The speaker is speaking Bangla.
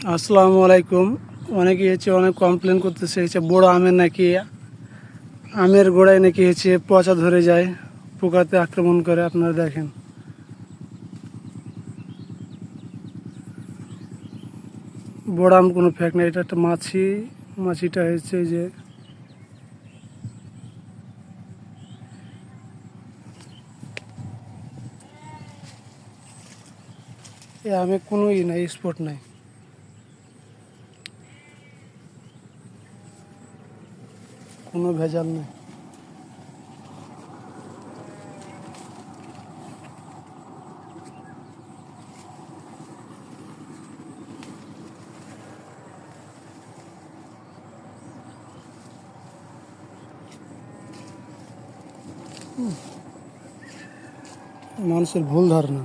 আসসালামু আলাইকুম। অনেকে অনেক কমপ্লেন করতেছে বড় আমের নাকি আমের গোড়ায় নাকি পচা ধরে যায়, পোকাতে আক্রমণ করে। আপনারা দেখেন, বড় আম কোনো ফ্যাক্ট না, এটা একটা মাছি। মাছিটা যে এ আমে কোনো নাই, স্পট নাই, কোনো ভেজাল নেই। মানুষের ভুল ধারণা।